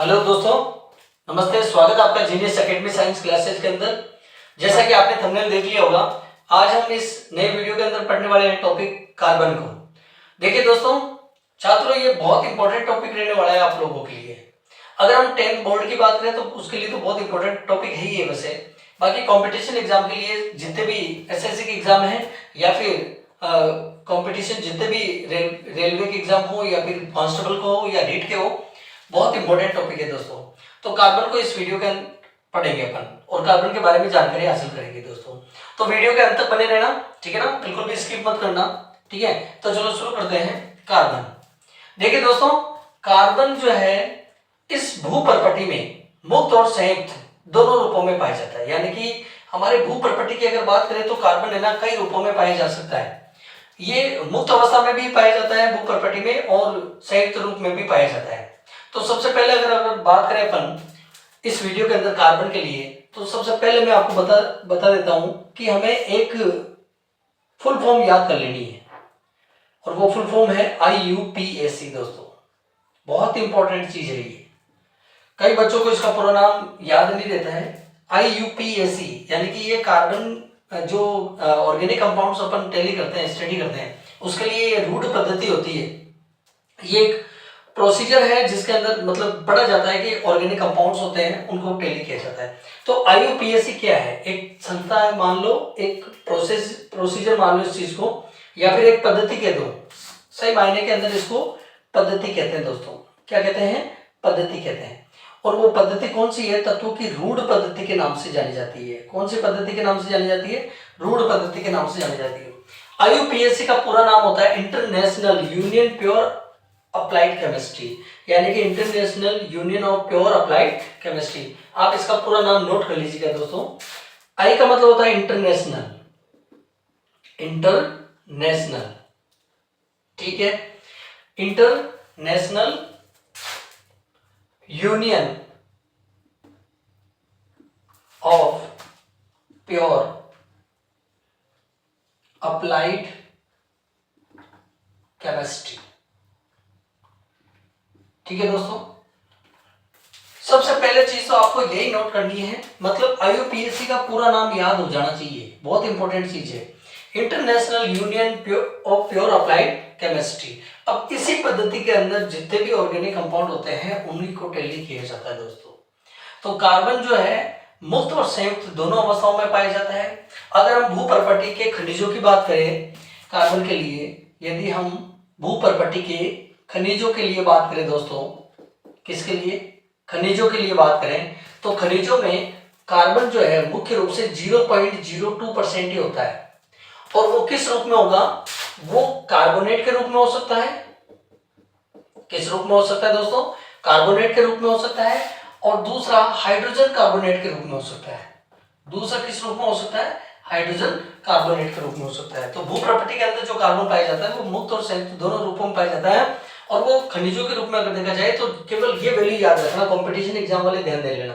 Hello दोस्तों, नमस्ते। स्वागत है आपका जीनियस एकेडमी साइंस क्लासेस के अंदर। जैसा कि आपने थंबनेल देख लिया होगा, आज हम इस नए वीडियो के अंदर पढ़ने वाले हैं टॉपिक कार्बन को। देखिए दोस्तों, छात्रों, ये बहुत इंपॉर्टेंट टॉपिक रहने वाला है आप लोगों के लिए। अगर हम 10th बोर्ड की बात करें तो उसके लिए तो बहुत इंपॉर्टेंट टॉपिक है ही है। वैसे बाकी कंपटीशन एग्जाम के लिए जितने भी एसएससी के एग्जाम हैं या फिर कंपटीशन जितने भी रेलवे के एग्जाम हो या फिर कांस्टेबल को हो या रीट के हो, बहुत इंपॉर्टेंट टॉपिक है दोस्तों। तो कार्बन को इस वीडियो के अंदर पढ़ेंगे अपन और कार्बन के बारे में जानकारी हासिल करेंगे दोस्तों। तो वीडियो के अंत तक बने रहना, ठीक है ना, बिल्कुल भी स्किप मत करना, ठीक है। तो चलो शुरू करते हैं। कार्बन, देखिए दोस्तों, कार्बन जो है इस भूपर्पटी में मुक्त और संयुक्त दोनों रूपों में पाया जाता है। यानी कि हमारे भूपर्पटी की अगर बात करें तो कार्बन है ना कई रूपों में पाया जा सकता है। ये मुक्त अवस्था में भी पाया जाता है भूपर्पटी में और संयुक्त रूप में भी पाया जाता है। तो सबसे पहले अगर बात करें अपन इस वीडियो के अंदर कार्बन के लिए, तो सबसे पहले मैं आपको बता देता हूं कि हमें एक फुल फॉर्म याद कर लेनी है और वो फुल फॉर्म है IUPAC। दोस्तों, बहुत इंपॉर्टेंट चीज है ये। कई बच्चों को इसका पूरा नाम याद नहीं रहता है। IUPAC यानी कि ये कार्बन जो ऑर्गेनिक कंपाउंड्स अपन टैली करते हैं, स्टडी करते हैं, उसके लिए ये रूढ़ पद्धति होती है। ये एक प्रोसीजर है जिसके अंदर मतलब पढ़ा जाता है कि ऑर्गेनिक कंपाउंड्स होते हैं, उनको टैली किया जाता है। तो IUPAC क्या है? एक संस्था है, मान लो, एक प्रोसीजर मान लो इस चीज को, या फिर एक पद्धति कह दो। सही मायने के अंदर इसको पद्धति कहते हैं दोस्तों। क्या कहते हैं? पद्धति कहते हैं। और वो पद्धति कौन सी है? तत्वों की रूढ़ पद्धति के नाम से जानी जाती है। कौन सी पद्धति के नाम से जानी जाती है? रूढ़ पद्धति के नाम से जानी जाती है। IUPAC का पूरा नाम होता है international union pure applied chemistry, यानी कि international union of pure applied chemistry. आप इसका पूरा नाम नोट कर लीजिएगा दोस्तों। आई का मतलब होता है इंटरनेशनल, इंटरनेशनल, ठीक है। International union of pure applied chemistry, ठीक है दोस्तों। सबसे पहले चीज तो आपको यही नोट करनी है, मतलब IUPAC का पूरा नाम याद हो जाना चाहिए, बहुत इंपॉर्टेंट चीज है। International union of pure applied chemistry. अब इसी पद्धति के अंदर जितने भी ऑर्गेनिक कंपाउंड होते हैं उन्हीं को टैली किया जाता है दोस्तों। तो कार्बन जो है मुक्त और संयुक्त दोनों अवस्थाओं में पाया जाता है। अगर हम भूपर्पटी के खनिजों की बात करें कार्बन के लिए, यदि हम भूपर्पटी के खनिजों के लिए बात करें दोस्तों, किसके लिए? खनिजों के लिए बात करें तो खनिजों में कार्बन जो है मुख्य रूप से 0.02% ही होता है। और वो किस रूप में होगा? वो कार्बोनेट के रूप में हो सकता है। किस रूप में हो सकता है दोस्तों? कार्बोनेट के रूप में हो सकता है। और दूसरा हाइड्रोजन कार्बोनेट के रूप में हो सकता है। दूसरा किस रूप में हो सकता है? हाइड्रोजन कार्बोनेट के रूप में हो सकता है। तो भूप्रकृति के अंदर जो कार्बन पाया जाता है वो मुक्त और संयुक्त दोनों रूपों में पाया जाता है। और वो खनिजों के रूप में अगर देखा जाए तो केवल ये वैल्यू याद रखना, कंपटीशन एग्जाम वाले ध्यान दे लेना,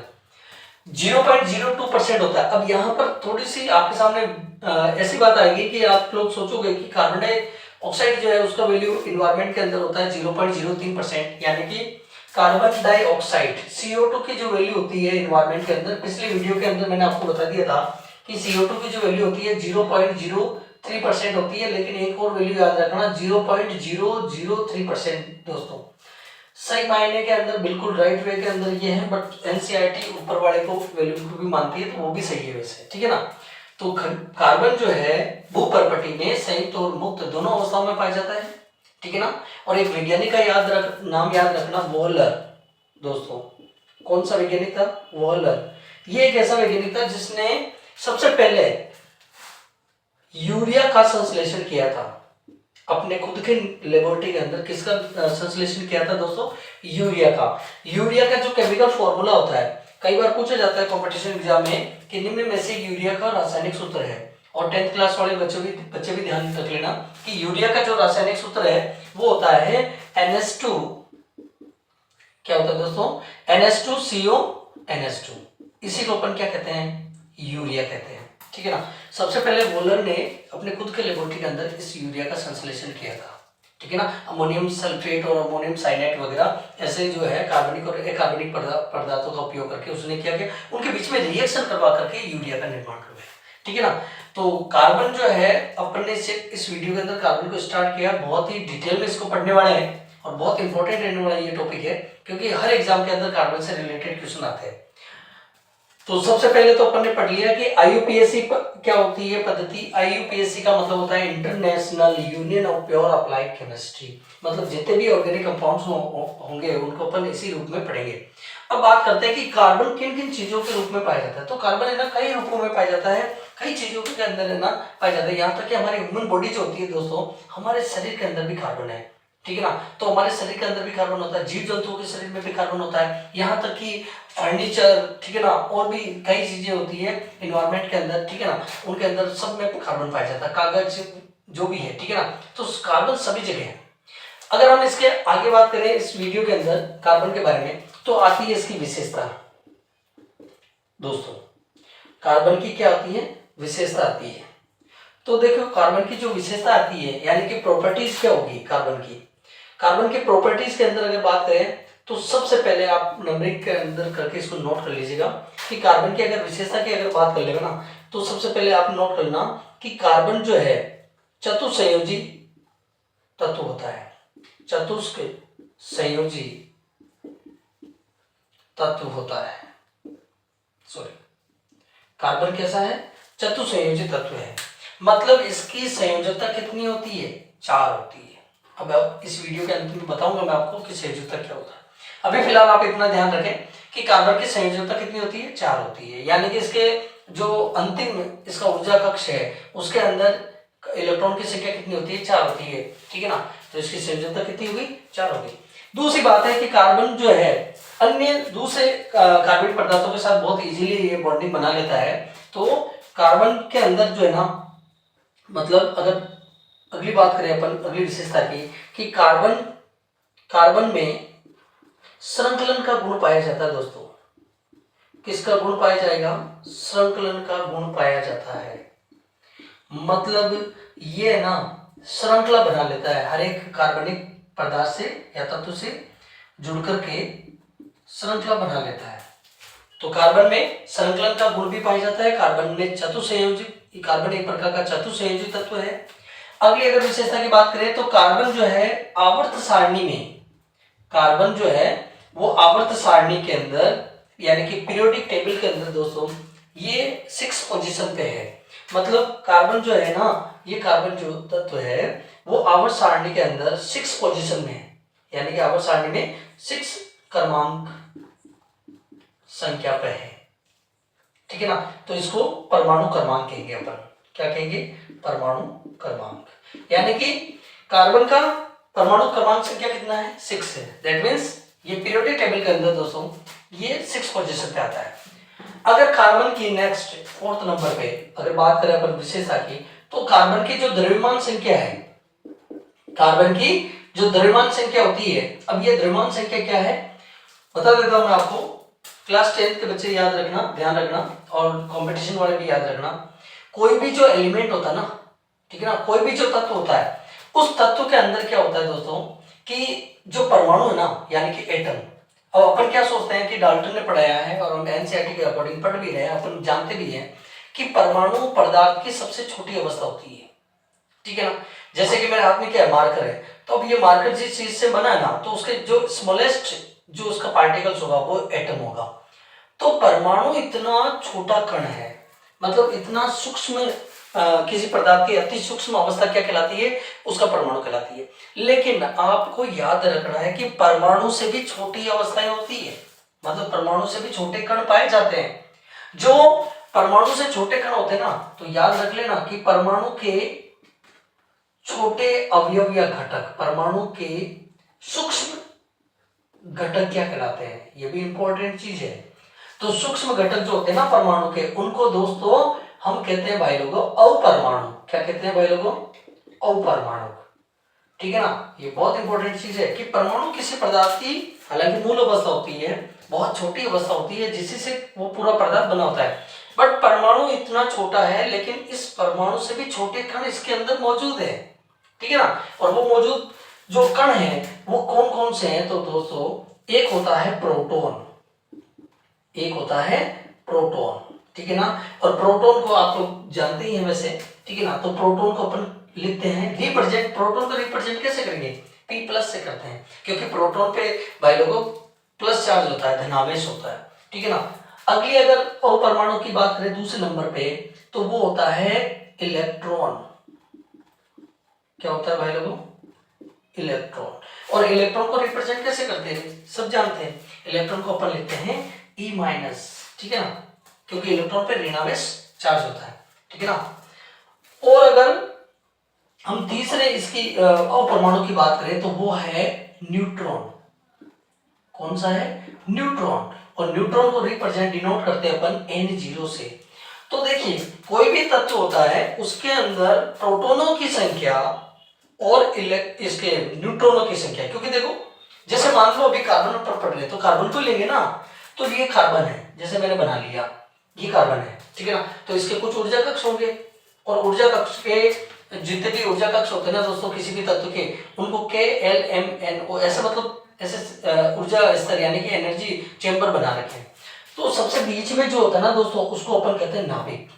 0.02% होता है। अब यहाँ पर थोड़ी सी आपके सामने ऐसी बात आएगी कि आप लोग सोचोगे कि कार्बन डाइऑक्साइड जो है उसका वैल्यू इन्वायरमेंट के अंदर होता है 0.03%, यानी कि कार्बन डाइऑक्साइड CO2 की जो वैल्यू होती है इन्वायरमेंट के अंदर, पिछले वीडियो के अंदर मैंने आपको बता दिया था कि CO2 की जो वैल्यू होती है 0.03% होती है। लेकिन एक और वैल्यू याद रखना, 0.003% दोस्तों। सही मायने के अंदर बिल्कुल राइट वे के अंदर ये है, बट NCERT ऊपर वाले को वैल्यू को भी मानती है तो वो भी सही है वैसे, ठीक है ना। तो कार्बन जो है भूपर्पटी में संयुक्त और मुक्त दोनों अवस्थाओं में पाया जाता है, ठीक है ना। और एक वैज्ञानिक का नाम याद रखना, वोहलर दोस्तों। कौन सा वैज्ञानिक था? वोहलर। ये एक ऐसा वैज्ञानिक था जिसने सबसे पहले यूरिया का संश्लेषण किया था अपने खुद के लेबोरेटरी के अंदर। किसका संश्लेषण किया था दोस्तों? यूरिया का। यूरिया का जो केमिकल फॉर्मूला होता है, कई बार पूछा जाता है कंपटीशन एग्जाम में कि निम्न में से यूरिया का रासायनिक सूत्र है। और 10th क्लास वाले बच्चे भी ध्यान रख लेना कि यूरिया का जो रासायनिक सूत्र है वो होता है NH2। क्या होता है दोस्तों? NH2CO NH2। इसी को अपन क्या कहते हैं? यूरिया कहते हैं, ठीक है ना। सबसे पहले वोलर ने अपने खुद के लेबोरेटरी के अंदर इस यूरिया का संश्लेषण किया था। ठीक है ना। अमोनियम सल्फेट और अमोनियम साइनाइड वगैरह ऐसे जो है कार्बनिक और अकार्बनिक पदार्थों का उपयोग करके उसने क्या किया, उनके बीच में रिएक्शन करवा करके यूरिया का निर्माण करवाया। ठीक है ना। तो कार्बन जो है अपने से इस वीडियो के अंदर कार्बन को स्टार्ट किया, बहुत ही डिटेल में इसको पढ़ने वाले हैं और बहुत इंपॉर्टेंट रहने वाला ये टॉपिक है, क्योंकि हर एग्जाम के अंदर कार्बन से रिलेटेड क्वेश्चन आते हैं। तो सबसे पहले तो अपन ने पढ़ लिया कि आईयूपीएसी क्या होती है पद्धति। आईयूपीएसी का मतलब होता है international union of pure applied chemistry, मतलब जितने भी ऑर्गेनिक कंपाउंड्स होंगे उनको अपन इसी रूप में पढ़ेंगे। अब बात करते हैं कि कार्बन किन किन चीजों के रूप में पाया जाता है। तो कार्बन है ना कई रूपों में पाया जाता है, कई चीजों के अंदर है ना पाया जाता है। यहाँ तक कि हमारी ह्यूमन बॉडी जो होती है दोस्तों, हमारे शरीर के अंदर भी कार्बन है। ठीक है ना। तो हमारे शरीर के अंदर भी कार्बन होता है, जीव जंतुओं के शरीर में भी कार्बन होता है, यहाँ तक कि फर्नीचर, ठीक है ना, और भी कई चीजें होती है इन्वायरमेंट के अंदर, ठीक है ना, उनके अंदर सब में कार्बन पाया जाता है, कागज जो भी है, ठीक है ना। तो कार्बन सभी जगह है। अगर हम इसके आगे बात करें इस वीडियो के अंदर कार्बन के बारे में, तो आती है इसकी विशेषता। दोस्तों कार्बन की क्या आती है, विशेषता आती है। तो देखो कार्बन की जो विशेषता आती है यानी कि प्रॉपर्टीज क्या होगी कार्बन की। कार्बन की प्रॉपर्टीज के अंदर अगर बात करें तो सबसे पहले आप नंबरिंग के अंदर करके इसको नोट कर लीजिएगा कि कार्बन की अगर विशेषता की अगर बात कर लेगा ना, तो सबसे पहले आप नोट करना कि कार्बन जो है चतुसंयोजी तत्व होता है। चतुष्क-संयोजी तत्व होता है। सॉरी, कार्बन कैसा है, चतुसंयोजी तत्व है। मतलब इसकी संयोजकता कितनी होती है, 4 होती है। अब इस वीडियो के अंत में बताऊंगा मैं आपको कि संयोजकता क्या होता है। अभी फिलहाल आप इतना ध्यान रखें कि कार्बन की संयोजकता कितनी होती है, 4 होती है। यानी कि इसके जो अंतिम इसका ऊर्जा कक्ष है उसके अंदर इलेक्ट्रॉन की संख्या कितनी होती है, 4 होती है। ठीक है ना। तो इसकी संयोजकता कितनी हुई, 4 होगी। दूसरी बात है कि कार्बन जो है अन्य दूसरे कार्बनिक पदार्थों के साथ बहुत इजीली ये बॉन्डिंग बना लेता है। तो कार्बन के अंदर जो है ना, मतलब अगर अगली बात करें अपन अगली विशेषता की कि कार्बन में श्रृंखलन का गुण पाया जाता है। दोस्तों किसका गुण पाया जाएगा, श्रृंखलन का गुण पाया जाता है। मतलब ये ना श्रृंखला बना लेता है, हर एक कार्बनिक पदार्थ से या तत्व से जुड़कर के श्रृंखला बना लेता है। तो कार्बन में श्रृंखलन का गुण भी पाया जाता है। कार्बन में चतुसंयोजी, कार्बन एक प्रकार का चतुसंयोजी तत्व है। अगली अगर विशेषता की बात करें तो कार्बन जो है आवर्त सारणी में, कार्बन जो है वो आवर्त सारणी के अंदर यानी कि पीरियोडिक टेबल के अंदर दोस्तों ये 6 पोजीशन पे है। मतलब कार्बन जो है ना, ये कार्बन जो तत्व है वो आवर्त सारणी के अंदर 6 पोजीशन में है, यानी कि आवर्त सारणी में 6 क्रमांक संख्या पे है। ठीक है ना। तो इसको परमाणु क्रमांक कहेंगे अपन। क्या कहेंगे, परमाणु क्रमांक। यानी कि कार्बन का परमाणु क्रमांक संख्या कितना है, 6 है। दैट मीन्स ये पीरियोडिक टेबल के अंदर दोस्तों ये 6 पोजीशन पे आता है। अगर कार्बन की नेक्स्ट 4th नंबर पे अगर बात करें अपन विशेषता की, तो कार्बन की जो द्रव्यमान संख्या है, कार्बन की जो द्रव्यमान संख्या होती है, अब ये द्रव्यमान संख्या क्या है बता देता हूं मैं आपको। क्लास 10th के बच्चे याद रखना, ध्यान रखना, और कंपटीशन वाले भी याद रखना। कोई भी जो एलिमेंट होता है ना, ठीक है ना, कोई भी जो तत्व होता है उस तत्व के अंदर क्या होता है दोस्तों कि जो परमाणु है ना यानी कि एटम। अब अपन क्या सोचते हैं कि डाल्टन ने पढ़ाया है और हम एनसीईआरटी के अकॉर्डिंग पढ़ भी रहे हैं, अपन जानते भी हैं कि परमाणु पदार्थ की सबसे छोटी अवस्था होती है। ठीक है ना। जैसे कि मेरे हाथ में क्या है, मार्कर है। तो अब ये मार्कर जिस चीज से बना है ना, तो उसके जो स्मॉलेस्ट जो उसका पार्टिकल्स होगा वो एटम होगा। तो परमाणु इतना छोटा कण है, मतलब इतना सूक्ष्म किसी पदार्थ की अति सूक्ष्म अवस्था क्या कहलाती है, उसका परमाणु कहलाती है। लेकिन आपको याद रखना है कि परमाणु से भी छोटी अवस्थाएं होती है, मतलब परमाणु से भी छोटे कण पाए जाते हैं। जो परमाणु से छोटे कण होते हैं ना, तो याद रख लेना कि परमाणु के छोटे अवयव या घटक, परमाणु के सूक्ष्म घटक क्या कहलाते हैं, ये भी इंपॉर्टेंट चीज है। तो सूक्ष्म घटक जो होते हैं ना परमाणु के, उनको दोस्तों हम कहते हैं भाई लोगों अपरमाणु। क्या कहते हैं भाई लोगों, अपरमाणु। ठीक है ना। ये बहुत इंपॉर्टेंट चीज है कि परमाणु किसी पदार्थ की हालांकि मूल अवस्था होती है, बहुत छोटी अवस्था होती है जिससे से वो पूरा पदार्थ बना होता है, बट परमाणु इतना छोटा है लेकिन इस परमाणु से भी छोटे कण इसके अंदर मौजूद है। ठीक है ना। और वो मौजूद जो कण है वो कौन कौन से हैं, तो दोस्तों एक होता है प्रोटॉन, एक होता है प्रोटॉन, ठीक है ना। और प्रोटॉन को आप लोग जानते ही हैं वैसे, ठीक है ना। तो प्रोटॉन को अपन लिखते हैं रिप्रेजेंट, प्रोटॉन को रिप्रेजेंट कैसे करेंगे, P प्लस से करते हैं, क्योंकि प्रोटॉन पे भाई लोगों प्लस चार्ज होता है, धनावेश होता है, ठीक है ना। अगली अगर परमाणु की बात करें दूसरे नंबर पे, तो वो होता है इलेक्ट्रॉन। क्या होता है भाई लोगों, इलेक्ट्रॉन। और इलेक्ट्रॉन को रिप्रेजेंट कैसे करते हैं, सब जानते हैं। इलेक्ट्रॉन को अपन लिखते हैं E माइनस, ठीक है ना, क्योंकि इलेक्ट्रॉन पे ऋणावेश चार्ज होता है, ठीक है ना। और अगर हम तीसरे इसकी परमाणु की बात करें तो वो है न्यूट्रॉन। कौन सा है, न्यूट्रॉन। और न्यूट्रॉन को रिप्रेजेंट डिनोट करते हैं अपन N0 से। तो देखिए कोई भी तत्व होता है उसके अंदर प्रोटॉनों की संख्या और इसके न्यूट्रॉनों की संख्या, क्योंकि देखो जैसे मान लो अभी कार्बन पर पढ़ रहे तो कार्बन को लेंगे ना, तो ये कार्बन है, जैसे मैंने बना लिया ये कार्बन है, ठीक है ना। तो इसके कुछ ऊर्जा कक्ष होंगे, और ऊर्जा कक्ष के जितने भी ऊर्जा कक्ष होते हैं ना दोस्तों किसी भी तत्व के, उनको KLMNO ऐसे मतलब ऐसे ऊर्जा स्तर यानी कि एनर्जी चेंबर बना रखे हैं। तो सबसे बीच में जो होता है ना दोस्तों उसको अपन कहते हैं नाभिक,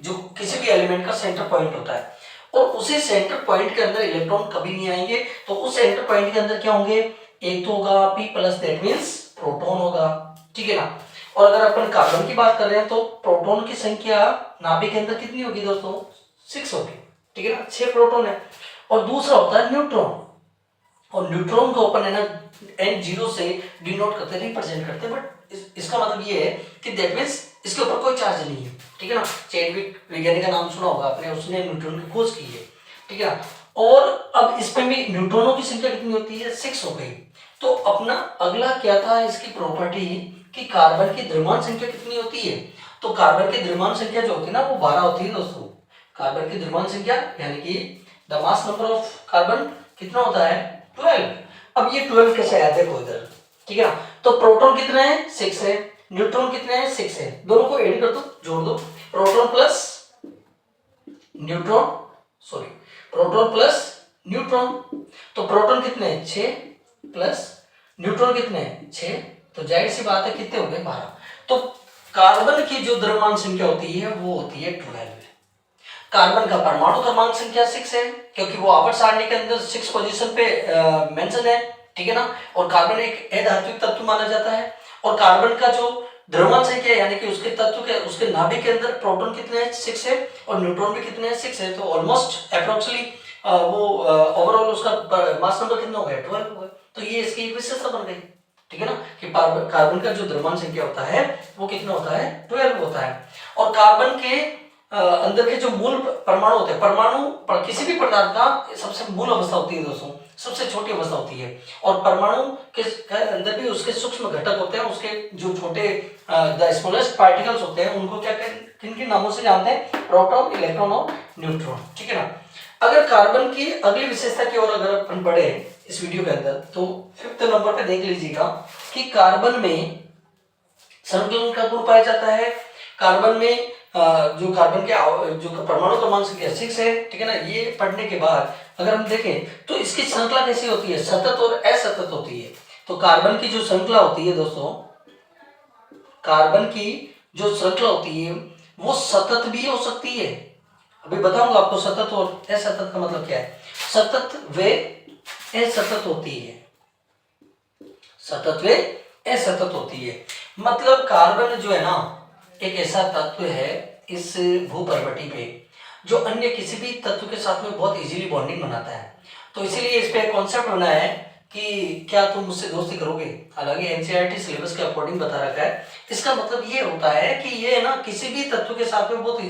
जो किसी भी एलिमेंट का सेंटर पॉइंट होता है। और उसी सेंटर पॉइंट के अंदर इलेक्ट्रॉन कभी नहीं आएंगे, तो उस सेंटर पॉइंट के अंदर क्या होंगे, एक तो होगा P plus, that means proton होगा, ठीक है ना। और अगर अपन कार्बन की बात कर रहे हैं तो प्रोटॉन की संख्या नाभिक के अंदर कितनी होगी दोस्तों, 6 होगी, ठीक है ना, 6 प्रोटॉन है। और दूसरा होता है न्यूट्रॉन, और न्यूट्रॉन को अपन है ना N0 से डिनोट करते हैं, रिप्रेजेंट करते हैं। बट इसका मतलब ये है कि दैट मीन्स इसके ऊपर कोई चार्ज नहीं है, ठीक है ना। चैडविक वैज्ञानिक का नाम सुना होगा आपने, उसने न्यूट्रॉन की खोज की है, ठीक है ना। और अब इसमें भी न्यूट्रॉनों की संख्या कितनी होती है, 6 हो गई। तो अपना अगला क्या था इसकी प्रॉपर्टी कि कार्बन की द्रव्यमान संख्या कितनी होती है, तो कार्बन की द्रव्यमान संख्या जो होती है ना वो 12 होती है दोस्तों। कार्बन की द्रव्यमान संख्या यानी कि the mass number of carbon कितना होता है, 12। अब ये 12 कैसे आया देखो इधर, ठीक है। तो प्रोटॉन कितने हैं, 6 है, न्यूट्रॉन कितने हैं, 6 है, दोनों को ऐड कर दो, जोड़ दो, proton plus neutron, sorry proton plus neutron. तो प्रोटॉन कितने हैं, 6 प्लस न्यूट्रॉन कितने हैं, 6, तो जाहिर सी बात है कितने हो गए, 12। तो कार्बन की जो द्रव्यमान संख्या होती है वो होती है 12। कार्बन का परमाणु क्रमांक संख्या 6 है, क्योंकि वो आवर्त सारणी के अंदर 6 पोजीशन पे मेंशन है, ठीक है ना। और कार्बन एक अधात्विक तत्व माना जाता है। और कार्बन का जो द्रव्यमान संख्या यानी कि उसके तत्व के उसके नाभिक के अंदर प्रोटॉन कितने हैं, 6 है, और न्यूट्रॉन भी कितने हैं, 6 है। तो ऑलमोस्ट अप्रोक्सीमेटली वो ओवरऑल उसका मास नंबर कितना हो गया, 12 हो गया। तो ये इसकी एक विशेषता बन गई, ठीक है ना, कि कार्बन का जो द्रव्यमान संख्या होता है वो कितना होता है, 12 होता है। और कार्बन के अंदर के जो मूल परमाणु होते हैं, परमाणु किसी भी पदार्थ का सबसे मूल अवस्था होती है दोस्तों, सबसे छोटी अवस्था होती है। और परमाणु के अंदर भी उसके सूक्ष्म घटक होते हैं, उसके जो छोटे द स्मॉलेस्ट पार्टिकल्स होते हैं उनको क्या किन किन नामों से जानते हैं, प्रोटॉन, इलेक्ट्रॉन और न्यूट्रॉन, ठीक है ना। अगर कार्बन की अगली विशेषता की ओर अगर अपन बढ़े इस वीडियो के अंदर, तो 5th नंबर पे देख लीजिएगा कि कार्बन में संतुलन का गुण पाया जाता है। कार्बन में जो कार्बन के जो परमाणु क्रमांक संख्या 6 है, ठीक है ना। ये पढ़ने के बाद अगर हम देखें तो इसकी श्रृंखला कैसी होती है, सतत और असतत होती है। तो कार्बन की जो श्रृंखला होती है दोस्तों, कार्बन की जो श्रृंखला होती है वो सतत भी हो सकती है। अभी बताऊंगा आपको सतत और असतत का मतलब क्या है। सतत वे असतत होती है, सतत वे असतत होती है। मतलब कार्बन जो है ना एक ऐसा तत्व है इस भूपर्वटी पे जो अन्य किसी भी तत्व के साथ में बहुत इजीली बॉन्डिंग बनाता है। तो इसीलिए इस पे एक कॉन्सेप्ट बना है कि क्या तुम मुझसे दोस्ती करोगे, हालांकि एनसीईआरटी सिलेबस के अकॉर्डिंग बता रखा है। इसका मतलब ये होता है कि ये ना किसी भी तत्व के साथ में बहुत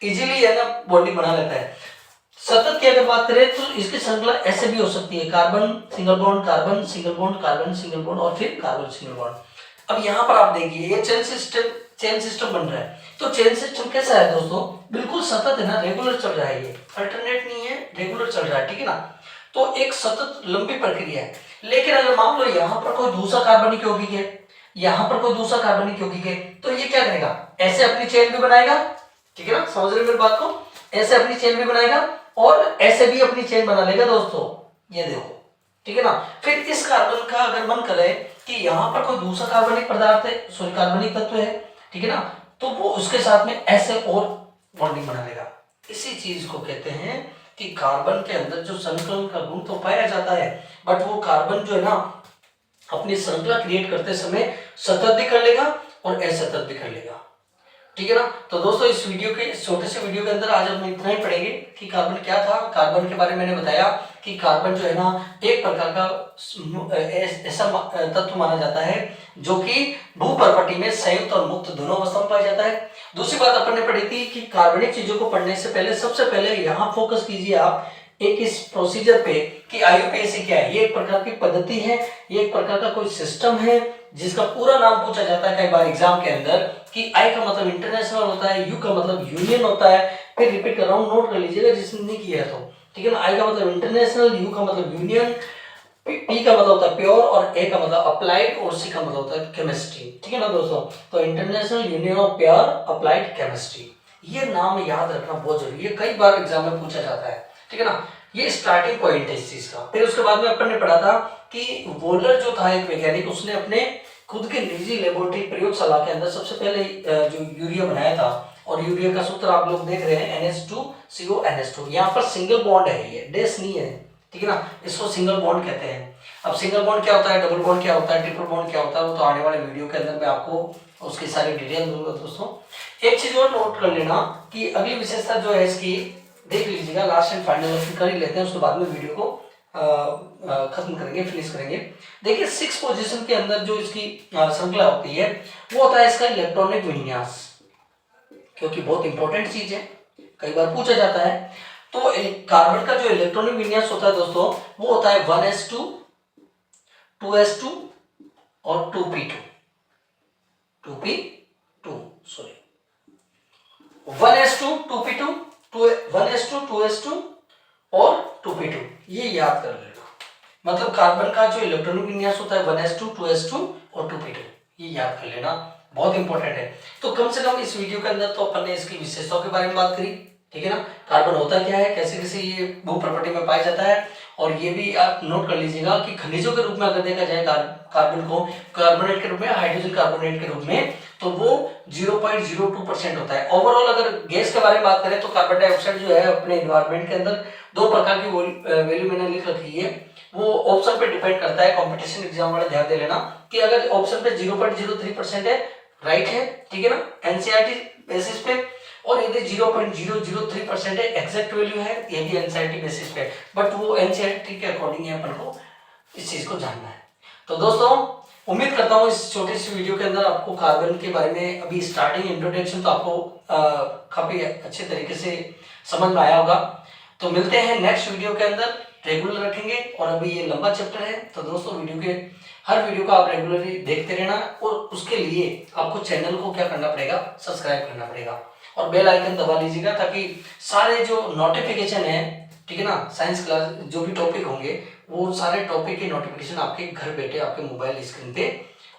इजीली है ना बॉन्डिंग बना लेता है। सतत की अगर बात करें तो इसकी श्रृंखला ऐसे भी हो सकती है, carbon single bond, carbon single bond, carbon single bond और फिर कार्बन सिंगल बॉन्ड। अब यहाँ पर आप देखिए ये चेन सिस्टम बन रहा है। तो चेन सिस्टम कैसा है दोस्तों, बिल्कुल सतत है ना, रेगुलर चल रहा है, ये अल्टरनेट नहीं है, रेगुलर चल रहा है, ठीक है ना। तो एक सतत लंबी प्रक्रिया है। लेकिन अगर मान लो यहाँ पर कोई दूसरा कार्बनिक यौगिक है, यहाँ पर कोई दूसरा कार्बनिक यौगिक है, तो ये क्या करेगा, ऐसे अपनी चेन भी बनाएगा, ठीक है ना, समझ रहे मेरी बात को, ऐसे अपनी चेन भी बनाएगा और ऐसे भी अपनी चेन बना लेगा दोस्तों। ये देखो ठीक है ना। फिर इस कार्बन का अगर मन करे कि यहाँ पर कोई दूसरा कार्बनिक पदार्थ है, सॉरी कार्बनिक तत्व है, ठीक है ना, तो वो उसके साथ में ऐसे और बॉन्डिंग बना लेगा। इसी चीज को कहते हैं कि कार्बन के अंदर जो संकलन का गुण तो पाया जाता है, बट वो कार्बन जो है ना अपनी श्रृंखला क्रिएट करते समय सतत भी कर लेगा और असतत भी कर लेगा, ठीक है ना। तो दोस्तों इस वीडियो के छोटे से वीडियो के अंदर आज हम इतना ही पढ़ेंगे कि कार्बन क्या था। कार्बन के बारे में मैंने बताया कि कार्बन जो है ना एक प्रकार का ऐसा तत्व माना जाता है जो कि भूपर्पटी में संयुक्त और मुक्त दोनों अवस्था में पाया जाता है। दूसरी बात अपन ने पढ़ी थी कि कार्बनिक चीजों को पढ़ने से पहले सबसे पहले यहाँ फोकस कीजिए आप एक इस प्रोसीजर पे कि IUPAC क्या है। ये एक प्रकार की पद्धति है, ये एक प्रकार का कोई सिस्टम है जिसका पूरा नाम पूछा जाता है कई बार एग्जाम के अंदर कि I का मतलब इंटरनेशनल होता है, U का मतलब यूनियन होता है। फिर रिपीट कर रहा हूँ, नोट कर लीजिएगा जिसने नहीं किया है तो, ठीक है ना। I का मतलब इंटरनेशनल, U का मतलब यूनियन, P का मतलब होता है प्योर और A का मतलब अप्लाइड और C का मतलब होता है केमिस्ट्री, ठीक है ना दोस्तों। तो international union of pure applied chemistry, ये नाम याद रखना बहुत जरूरी है, कई बार एग्जाम में पूछा जाता है, ठीक है ना। ये स्टार्टिंग पॉइंट है इस चीज का। फिर उसके बाद में अपन ने पढ़ा था कि वोलर जो था एक वैज्ञानिक, उसने अपने खुद के निजी लेबोरेटरी प्रयोगशाला के अंदर सबसे पहले जो यूरिया बनाया था। और यूरिया का सूत्र आप लोग देख रहे हैं NH2CO NH2, यहाँ पर सिंगल बॉन्ड है, ये डैश नहीं है, ठीक है ना। इसको सिंगल बॉन्ड कहते हैं। अब सिंगल बॉन्ड क्या होता है, डबल बॉन्ड क्या होता है, ट्रिपल बॉन्ड क्या होता है, वो तो आने वाले वीडियो के अंदर मैं आपको उसकी सारी डिटेल दूंगा दोस्तों। एक चीज और नोट कर लेना कि अगली विशेषता जो है इसकी देख लीजिएगा, लास्ट एंड फाइनल कर ही लेते हैं, उसके बाद में वीडियो को खत्म करेंगे, फिनिश करेंगे। देखिए 6 पोजीशन के अंदर जो इसकी श्रृंखला होती है वो होता है इसका इलेक्ट्रॉनिक विन्यास, क्योंकि बहुत इंपॉर्टेंट चीज है, कई बार पूछा जाता है। तो कार्बन का जो इलेक्ट्रॉनिक विन्यास होता है दोस्तों वो होता है 1s2 2s2 और 2p2 sorry 1s2 2p2 1s2 2s2 और 2p2, ये याद कर लेना। मतलब कार्बन का जो इलेक्ट्रॉनिक विन्यास होता है 1s2 2s2 और 2p2, ये याद कर लेना, बहुत इंपॉर्टेंट है। तो कम से कम इस वीडियो के अंदर तो अपन ने इसकी विशेषताओं के बारे में बात करी, ठीक है ना। कार्बन होता क्या है, कैसे कैसे ये भू प्रॉपर्टी में पाया जाता है, और ये भी आप नोट कर लीजिएगा कि खनिजों के रूप में अगर देखा जाए कार्बन को कार्बोनेट के रूप में, हाइड्रोजन कार्बोनेट के रूप में, तो वो 0.02% होता है। ओवरऑल अगर गैस के बारे में बात करें तो कार्बन डाइऑक्साइड जो है अपने एनवायरनमेंट के अंदर 2 प्रकार की वैल्यू मैंने लिख रखी है, वो ऑप्शन पे डिपेंड करता है। कंपटीशन एग्जाम वाले ध्यान दे लेना कि अगर ऑप्शन पे 0.03% है, राइट है, ठीक है ना, एनसीईआरटी बेसिस पे, और यदि 0.003% है एग्जैक्ट वैल्यू है, ये भी एनसीईआरटी बेसिस पे, बट वो एनसीईआरटी के अकॉर्डिंग है, अपन को इस चीज को जानना है। तो दोस्तों उम्मीद करता हूँ इस छोटी सी वीडियो के अंदर आपको कार्बन के बारे में अभी स्टार्टिंग इंट्रोडक्शन तो आपको काफी अच्छे तरीके से समझ में आया होगा। तो मिलते हैं नेक्स्ट वीडियो के अंदर, रेगुलर रखेंगे, और अभी ये लंबा चैप्टर है तो दोस्तों हर वीडियो को आप रेगुलरली देखते रहना, और उसके लिए आपको चैनल को क्या करना पड़ेगा, सब्सक्राइब करना पड़ेगा और बेल आइकन दबा लीजिएगा, ताकि सारे जो नोटिफिकेशन है, ठीक है ना, साइंस क्लास जो भी टॉपिक होंगे वो सारे टॉपिक के नोटिफिकेशन आपके घर बैठे आपके मोबाइल स्क्रीन पे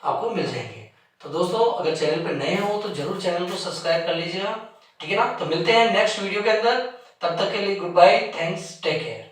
आपको मिल जाएंगे। तो दोस्तों अगर चैनल पर नए हो तो जरूर चैनल को सब्सक्राइब कर लीजिएगा, ठीक है ना। तो मिलते हैं नेक्स्ट वीडियो के अंदर, तब तक के लिए good bye, thanks, take care.